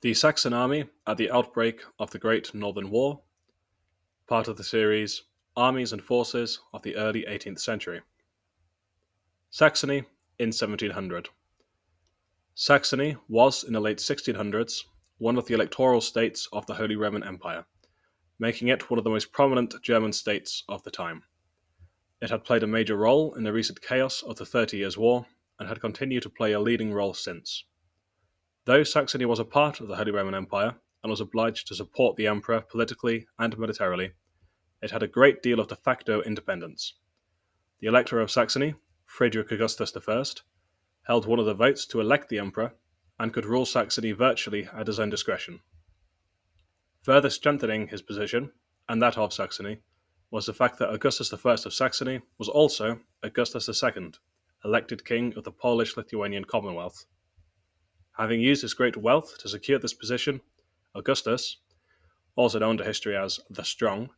The Saxon Army at the outbreak of the Great Northern War, part of the series Armies and Forces of the Early 18th Century. Saxony in 1700. Saxony was, in the late 1600s, one of the electoral states of the Holy Roman Empire, making it one of the most prominent German states of the time. It had played a major role in the recent chaos of the 30 Years' War and had continued to play a leading role since. Though Saxony was a part of the Holy Roman Empire and was obliged to support the emperor politically and militarily, it had a great deal of de facto independence. The Elector of Saxony, Frederick Augustus I, held one of the votes to elect the emperor and could rule Saxony virtually at his own discretion. Further strengthening his position, and that of Saxony, was the fact that Augustus I of Saxony was also Augustus II, elected king of the Polish-Lithuanian Commonwealth. Having used his great wealth to secure this position, Augustus, also known to history as the Strong,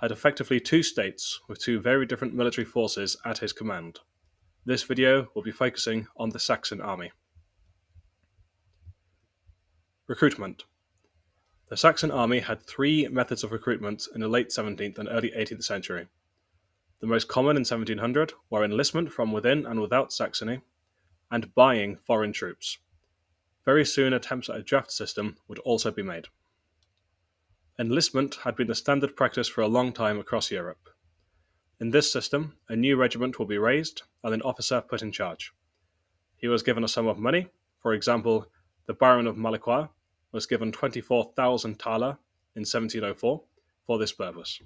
had effectively two states with two very different military forces at his command. This video will be focusing on the Saxon Army. Recruitment. The Saxon Army had three methods of recruitment in the late 17th and early 18th century. The most common in 1700 were enlistment from within and without Saxony, and buying foreign troops. Very soon attempts at a draft system would also be made. Enlistment had been the standard practice for a long time across Europe. In this system, a new regiment will be raised and an officer put in charge. He was given a sum of money. For example, the Baron of Malinois was given 24,000 thaler in 1704 for this purpose.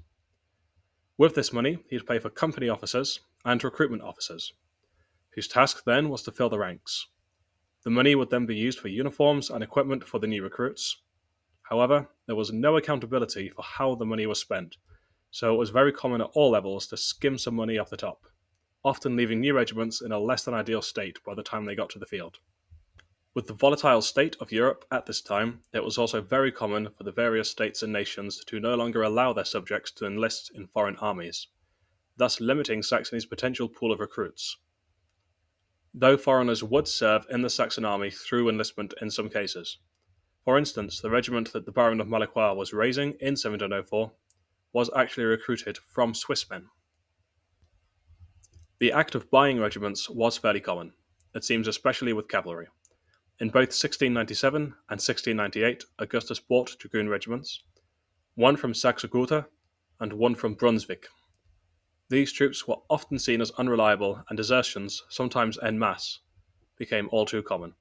With this money, he'd pay for company officers and recruitment officers, whose task then was to fill the ranks. The money would then be used for uniforms and equipment for the new recruits. However, there was no accountability for how the money was spent, so it was very common at all levels to skim some money off the top, often leaving new regiments in a less than ideal state by the time they got to the field. With the volatile state of Europe at this time, it was also very common for the various states and nations to no longer allow their subjects to enlist in foreign armies, thus limiting Saxony's potential pool of recruits. Though foreigners would serve in the Saxon army through enlistment in some cases. For instance, the regiment that the Baron of Malinois was raising in 1704 was actually recruited from Swiss men. The act of buying regiments was fairly common, it seems especially with cavalry. In both 1697 and 1698, Augustus bought dragoon regiments, one from Saxe-Gotha and one from Brunswick. These troops were often seen as unreliable, and desertions, sometimes en masse, became all too common.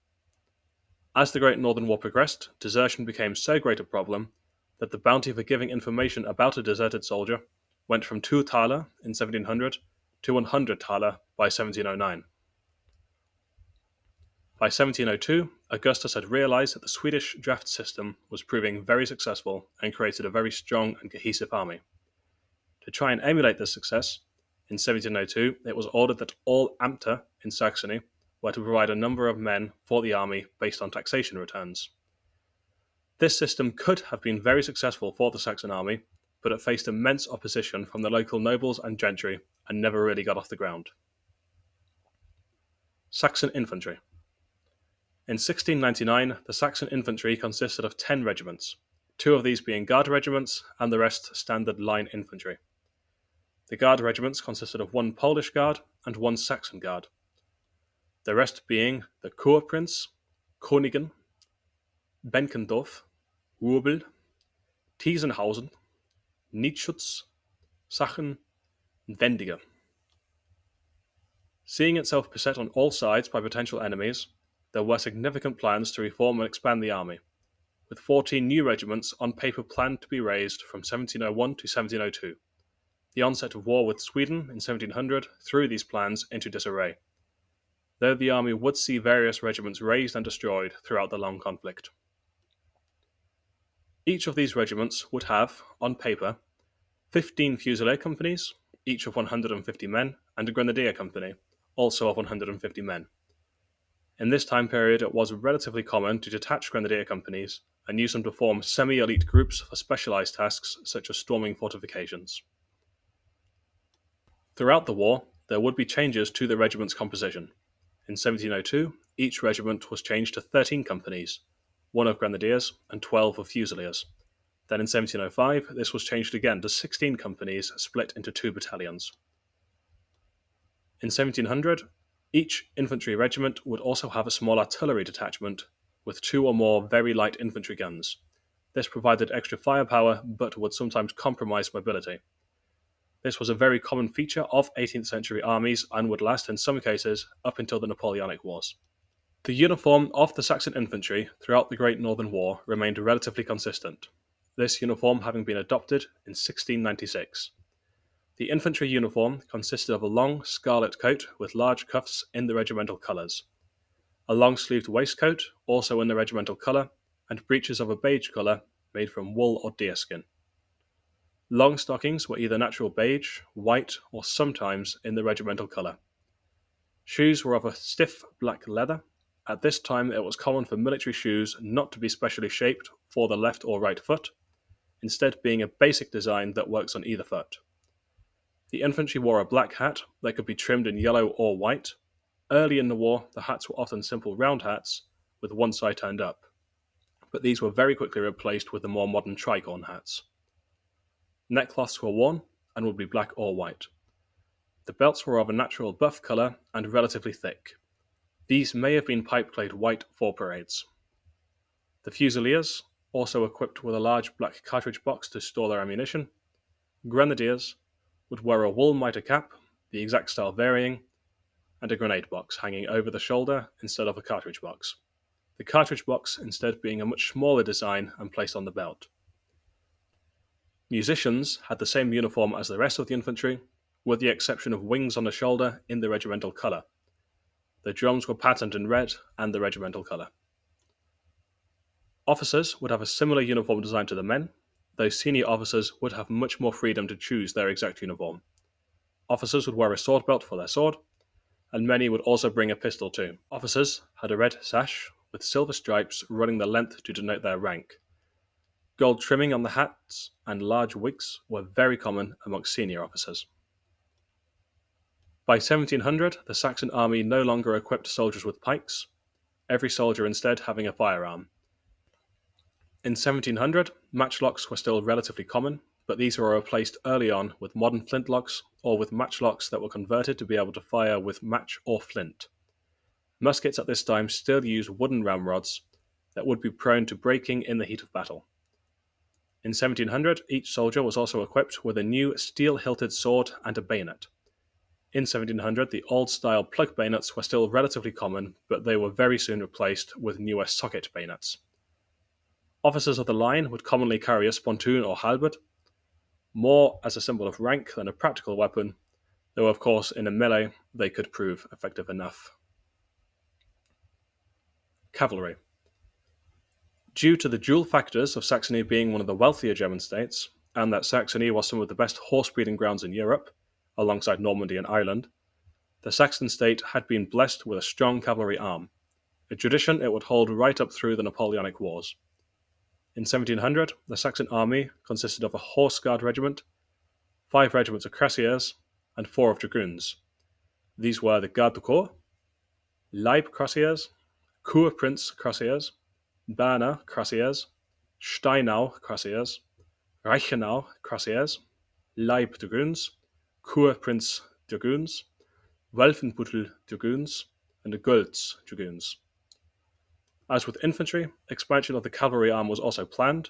As the Great Northern War progressed, desertion became so great a problem that the bounty for giving information about a deserted soldier went from 2 thaler in 1700 to 100 thaler by 1709. By 1702, Augustus had realized that the Swedish draft system was proving very successful and created a very strong and cohesive army. To try and emulate this success, in 1702 it was ordered that all Ämter in Saxony were to provide a number of men for the army based on taxation returns. This system could have been very successful for the Saxon army, but it faced immense opposition from the local nobles and gentry and never really got off the ground. Saxon Infantry. In 1699, the Saxon Infantry consisted of 10 regiments, 2 of these being Guard regiments and the rest standard line infantry. The Guard regiments consisted of 1 Polish Guard and 1 Saxon Guard, the rest being the Kurprinz, Konigen, Benkendorf, Rubel, Tiesenhausen, Nitschutz, Sachen, and Wendiger. Seeing itself beset on all sides by potential enemies, there were significant plans to reform and expand the army, with 14 new regiments on paper planned to be raised from 1701 to 1702. The onset of war with Sweden in 1700 threw these plans into disarray, though the army would see various regiments raised and destroyed throughout the long conflict. Each of these regiments would have, on paper, 15 fusilier companies, each of 150 men, and a grenadier company, also of 150 men. In this time period, it was relatively common to detach grenadier companies and use them to form semi-elite groups for specialized tasks such as storming fortifications. Throughout the war, there would be changes to the regiment's composition. In 1702, each regiment was changed to 13 companies, 1 of Grenadiers, and 12 of Fusiliers. Then in 1705, this was changed again to 16 companies split into 2 battalions. In 1700, each infantry regiment would also have a small artillery detachment with 2 or more very light infantry guns. This provided extra firepower but would sometimes compromise mobility. This was a very common feature of 18th century armies and would last in some cases up until the Napoleonic Wars. The uniform of the Saxon infantry throughout the Great Northern War remained relatively consistent, this uniform having been adopted in 1696. The infantry uniform consisted of a long scarlet coat with large cuffs in the regimental colours, a long-sleeved waistcoat also in the regimental colour, and breeches of a beige colour made from wool or deerskin. Long stockings were either natural beige, white, or sometimes in the regimental colour. Shoes were of a stiff black leather. At this time it was common for military shoes not to be specially shaped for the left or right foot, instead being a basic design that works on either foot. The infantry wore a black hat that could be trimmed in yellow or white. Early in the war, the hats were often simple round hats with one side turned up, but these were very quickly replaced with the more modern tricorn hats. Neckcloths were worn and would be black or white. The belts were of a natural buff colour and relatively thick. These may have been pipe-clayed white for parades. The Fusiliers, also equipped with a large black cartridge box to store their ammunition. Grenadiers would wear a wool mitre cap, the exact style varying, and a grenade box hanging over the shoulder instead of a cartridge box. The cartridge box instead being a much smaller design and placed on the belt. Musicians had the same uniform as the rest of the infantry, with the exception of wings on the shoulder in the regimental colour. The drums were patterned in red and the regimental colour. Officers would have a similar uniform design to the men, though senior officers would have much more freedom to choose their exact uniform. Officers would wear a sword belt for their sword, and many would also bring a pistol too. Officers had a red sash with silver stripes running the length to denote their rank. Gold trimming on the hats and large wigs were very common amongst senior officers. By 1700, the Saxon army no longer equipped soldiers with pikes, every soldier instead having a firearm. In 1700, matchlocks were still relatively common, but these were replaced early on with modern flintlocks or with matchlocks that were converted to be able to fire with match or flint. Muskets at this time still used wooden ramrods that would be prone to breaking in the heat of battle. In 1700, each soldier was also equipped with a new steel-hilted sword and a bayonet. In 1700, the old-style plug bayonets were still relatively common, but they were very soon replaced with newer socket bayonets. Officers of the line would commonly carry a spontoon or halberd, more as a symbol of rank than a practical weapon, though of course in a melee they could prove effective enough. Cavalry. Due to the dual factors of Saxony being one of the wealthier German states, and that Saxony was some of the best horse breeding grounds in Europe, alongside Normandy and Ireland, the Saxon state had been blessed with a strong cavalry arm, a tradition it would hold right up through the Napoleonic Wars. In 1700, the Saxon army consisted of a horse guard regiment, 5 regiments of cuirassiers, and 4 of dragoons. These were the Garde du Corps, Leib cuirassiers, Kurprinz cuirassiers, Berner cuirassiers, Steinau cuirassiers, Reichenau cuirassiers, Leib dragoons, Kurprinz dragoons, Wolfenbüttel dragoons, and the Gulz dragoons. As with infantry, expansion of the cavalry arm was also planned,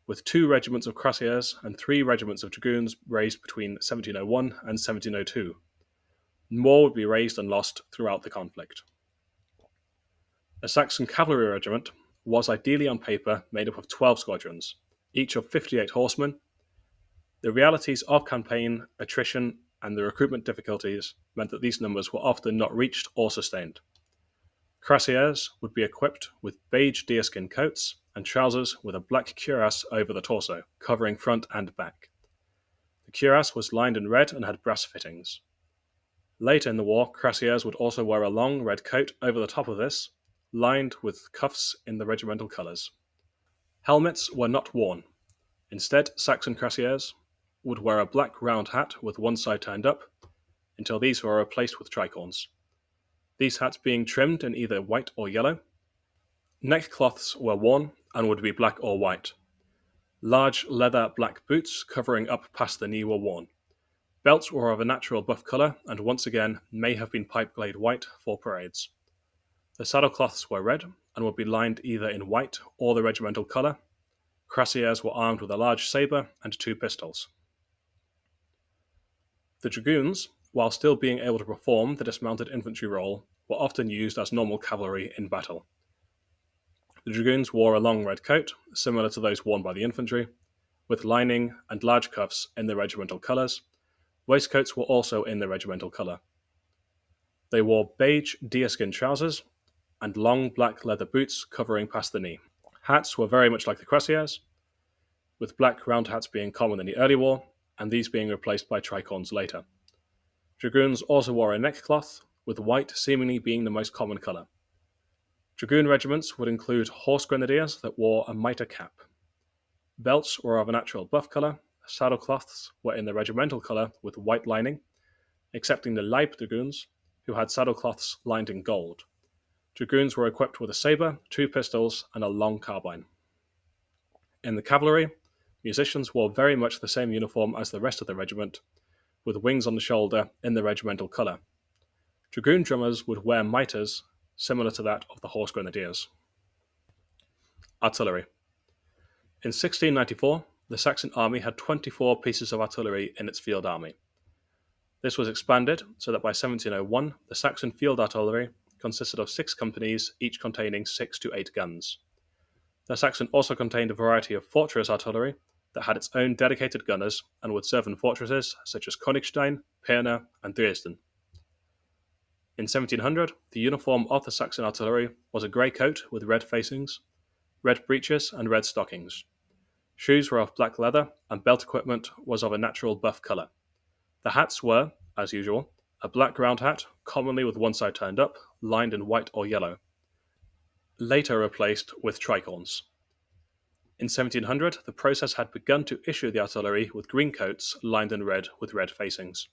with 2 regiments of cuirassiers and 3 regiments of dragoons raised between 1701 and 1702. More would be raised and lost throughout the conflict. A Saxon cavalry regiment was ideally on paper made up of 12 squadrons, each of 58 horsemen. The realities of campaign, attrition, and the recruitment difficulties meant that these numbers were often not reached or sustained. Cuirassiers would be equipped with beige deerskin coats and trousers with a black cuirass over the torso, covering front and back. The cuirass was lined in red and had brass fittings. Later in the war, cuirassiers would also wear a long red coat over the top of this, lined with cuffs in the regimental colours. Helmets were not worn. Instead, Saxon cuirassiers would wear a black round hat with one side turned up, until these were replaced with tricorns. These hats being trimmed in either white or yellow. Neckcloths were worn and would be black or white. Large leather black boots covering up past the knee were worn. Belts were of a natural buff colour and once again may have been pipe-glayed white for parades. The saddlecloths were red and would be lined either in white or the regimental colour. Cuirassiers were armed with a large sabre and 2 pistols. The dragoons, while still being able to perform the dismounted infantry role, were often used as normal cavalry in battle. The dragoons wore a long red coat, similar to those worn by the infantry, with lining and large cuffs in the regimental colours. Waistcoats were also in the regimental colour. They wore beige deerskin trousers and long black leather boots covering past the knee. Hats were very much like the cuirassiers, with black round hats being common in the early war, and these being replaced by tricorns later. Dragoons also wore a neckcloth, with white seemingly being the most common colour. Dragoon regiments would include horse grenadiers that wore a mitre cap. Belts were of a natural buff colour. Saddlecloths were in the regimental colour with white lining, excepting the Leib dragoons, who had saddlecloths lined in gold. Dragoons were equipped with a sabre, 2 pistols, and a long carbine. In the cavalry, musicians wore very much the same uniform as the rest of the regiment, with wings on the shoulder in the regimental colour. Dragoon drummers would wear mitres similar to that of the horse grenadiers. Artillery. In 1694, the Saxon army had 24 pieces of artillery in its field army. This was expanded so that by 1701, the Saxon field artillery consisted of 6 companies, each containing 6 to 8 guns. The Saxon also contained a variety of fortress artillery that had its own dedicated gunners and would serve in fortresses such as Königstein, Pirna, and Dresden. In 1700, the uniform of the Saxon artillery was a grey coat with red facings, red breeches, and red stockings. Shoes were of black leather, and belt equipment was of a natural buff colour. The hats were, as usual, a black round hat, commonly with one side turned up, lined in white or yellow, later replaced with tricorns. In 1700, the process had begun to issue the artillery with green coats lined in red with red facings.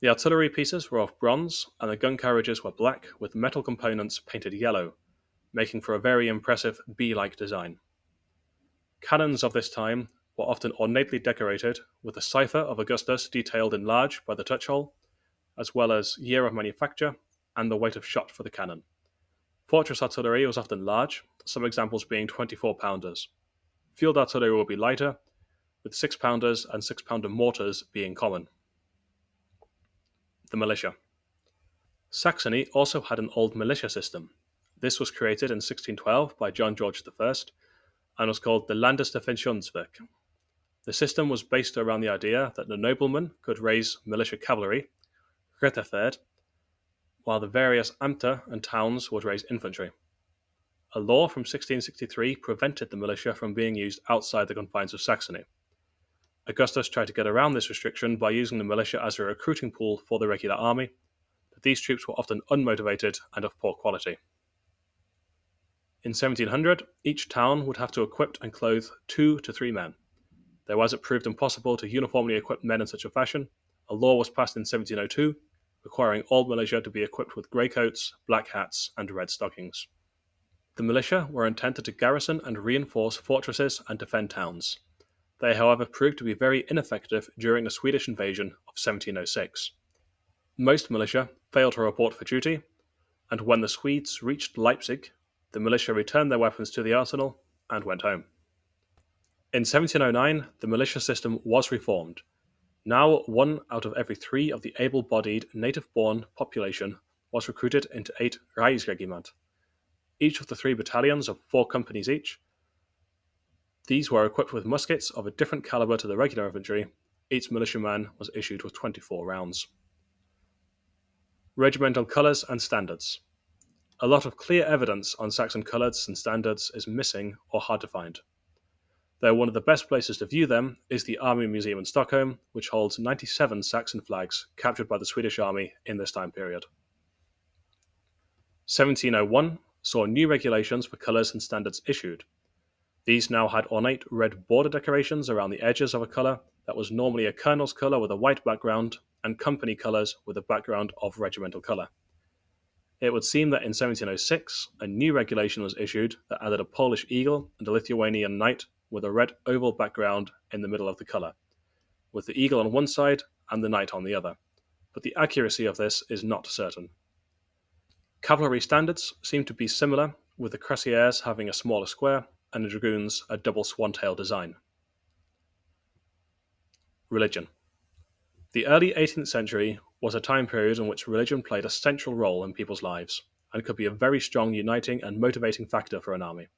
The artillery pieces were of bronze, and the gun carriages were black with metal components painted yellow, making for a very impressive bee-like design. Cannons of this time were often ornately decorated, with the cipher of Augustus detailed in large by the touch hole, as well as year of manufacture and the weight of shot for the cannon. Fortress artillery was often large, some examples being 24-pounders. Field artillery would be lighter, with 6-pounders and 6-pounder mortars being common. The militia. Saxony also had an old militia system. This was created in 1612 by John George I and was called the Landesdefensionswerk. The system was based around the idea that the noblemen could raise militia cavalry, Ritterpferd, while the various Ämter and towns would raise infantry. A law from 1663 prevented the militia from being used outside the confines of Saxony. Augustus tried to get around this restriction by using the militia as a recruiting pool for the regular army, but these troops were often unmotivated and of poor quality. In 1700, each town would have to equip and clothe 2 to 3 men. Though as it proved impossible to uniformly equip men in such a fashion, a law was passed in 1702, requiring all militia to be equipped with grey coats, black hats, and red stockings. The militia were intended to garrison and reinforce fortresses and defend towns. They, however, proved to be very ineffective during the Swedish invasion of 1706. Most militia failed to report for duty, and when the Swedes reached Leipzig, the militia returned their weapons to the arsenal and went home. In 1709, the militia system was reformed. Now 1 out of every 3 of the able-bodied native-born population was recruited into 8 Reichsregiment, each of the 3 battalions of 4 companies each. These were equipped with muskets of a different caliber to the regular infantry. Each militiaman was issued with 24 rounds. Regimental colours and standards. A lot of clear evidence on Saxon colours and standards is missing or hard to find. Though one of the best places to view them is the Army Museum in Stockholm, which holds 97 Saxon flags captured by the Swedish Army in this time period. 1701 saw new regulations for colours and standards issued. These now had ornate red border decorations around the edges of a colour that was normally a colonel's colour with a white background, and company colours with a background of regimental colour. It would seem that in 1706, a new regulation was issued that added a Polish eagle and a Lithuanian knight with a red oval background in the middle of the colour, with the eagle on one side and the knight on the other, but the accuracy of this is not certain. Cavalry standards seem to be similar, with the cuirassiers having a smaller square and the dragoons a double swan-tail design. Religion. The early 18th century was a time period in which religion played a central role in people's lives and could be a very strong uniting and motivating factor for an army.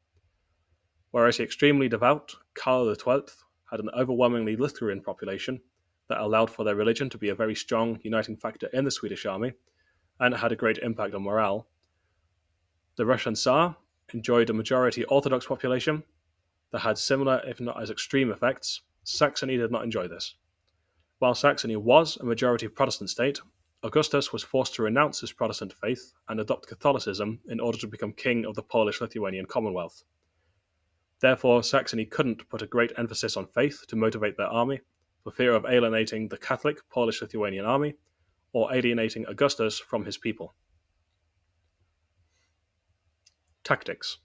Whereas the extremely devout Karl XII had an overwhelmingly Lutheran population that allowed for their religion to be a very strong uniting factor in the Swedish army and had a great impact on morale, the Russian Tsar enjoyed a majority Orthodox population that had similar, if not as extreme effects. Saxony did not enjoy this. While Saxony was a majority Protestant state, Augustus was forced to renounce his Protestant faith and adopt Catholicism in order to become king of the Polish-Lithuanian Commonwealth. Therefore, Saxony couldn't put a great emphasis on faith to motivate their army, for fear of alienating the Catholic Polish-Lithuanian army or alienating Augustus from his people. Tactics.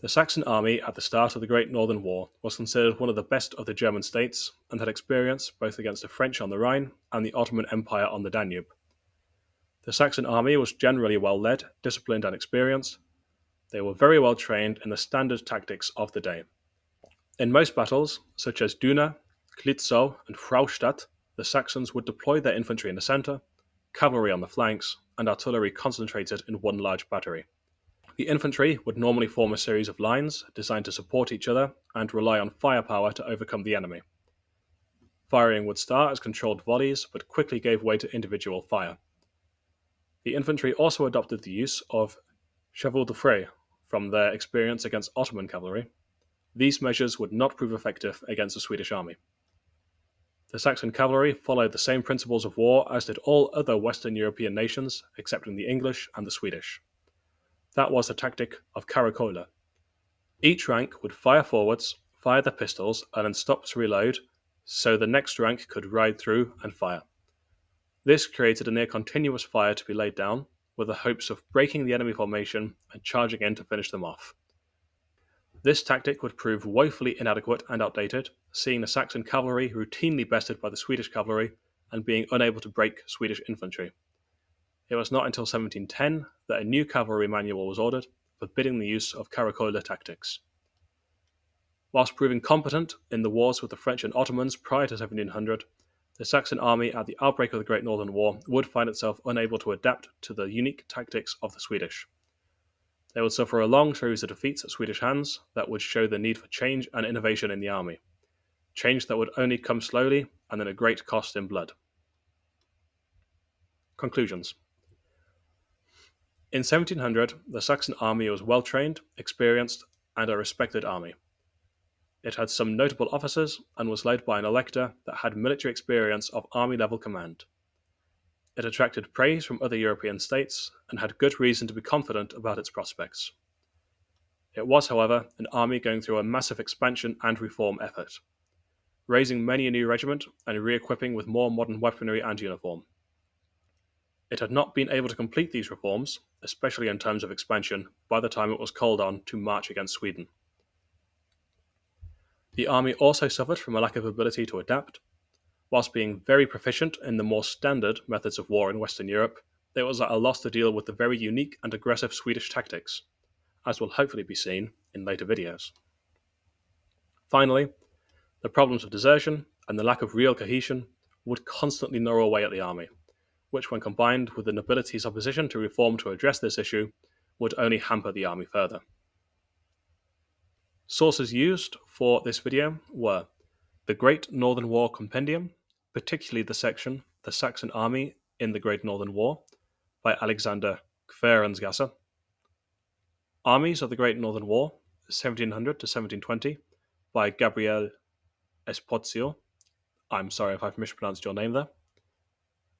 The Saxon army at the start of the Great Northern War was considered one of the best of the German states and had experience both against the French on the Rhine and the Ottoman Empire on the Danube. The Saxon army was generally well led, disciplined and experienced. They were very well trained in the standard tactics of the day. In most battles, such as Duna, Klitzow and Fraustadt, the Saxons would deploy their infantry in the centre, cavalry on the flanks, and artillery concentrated in one large battery. The infantry would normally form a series of lines designed to support each other and rely on firepower to overcome the enemy. Firing would start as controlled volleys, but quickly gave way to individual fire. The infantry also adopted the use of chevaux de frise from their experience against Ottoman cavalry. These measures would not prove effective against the Swedish army. The Saxon cavalry followed the same principles of war as did all other Western European nations, excepting the English and the Swedish. That was the tactic of caracola. Each rank would fire forwards, fire their pistols, and then stop to reload, so the next rank could ride through and fire. This created a near continuous fire to be laid down, with the hopes of breaking the enemy formation and charging in to finish them off. This tactic would prove woefully inadequate and outdated, seeing the Saxon cavalry routinely bested by the Swedish cavalry and being unable to break Swedish infantry. It was not until 1710 that a new cavalry manual was ordered, forbidding the use of caracola tactics. Whilst proving competent in the wars with the French and Ottomans prior to 1700, the Saxon army at the outbreak of the Great Northern War would find itself unable to adapt to the unique tactics of the Swedish. They would suffer a long series of defeats at Swedish hands that would show the need for change and innovation in the army. Change that would only come slowly and at a great cost in blood. Conclusions. In 1700, the Saxon army was well trained, experienced, and a respected army. It had some notable officers and was led by an elector that had military experience of army-level command. It attracted praise from other European states and had good reason to be confident about its prospects. It was, however, an army going through a massive expansion and reform effort, raising many a new regiment and re-equipping with more modern weaponry and uniform. It had not been able to complete these reforms, especially in terms of expansion, by the time it was called on to march against Sweden. The army also suffered from a lack of ability to adapt. Whilst being very proficient in the more standard methods of war in Western Europe, it was at a loss to deal with the very unique and aggressive Swedish tactics, as will hopefully be seen in later videos. Finally, the problems of desertion and the lack of real cohesion would constantly gnaw away at the army, which, when combined with the nobility's opposition to reform to address this issue, would only hamper the army further. Sources used for this video were the Great Northern War Compendium, particularly the section The Saxon Army in the Great Northern War by Alexander Kverensgasser, Armies of the Great Northern War, 1700 to 1720 by Gabreile Esposito. I'm sorry if I've mispronounced your name there.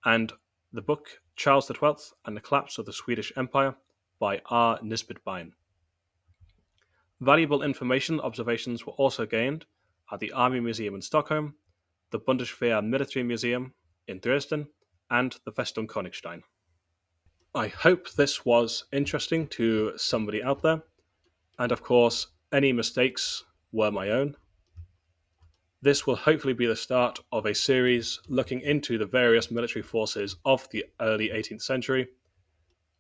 And the book Charles XII and the Collapse of the Swedish Empire by R. Nibet Bain. Valuable information observations were also gained at the Army Museum in Stockholm, the Bundeswehr Military Museum in Dresden, and the Festung Königstein. I hope this was interesting to somebody out there, and of course, any mistakes were my own. This will hopefully be the start of a series looking into the various military forces of the early 18th century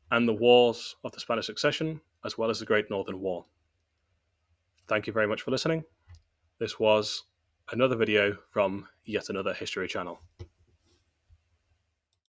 and the wars of the Spanish Succession, as well as the Great Northern War. Thank you very much for listening. This was another video from yet another history channel.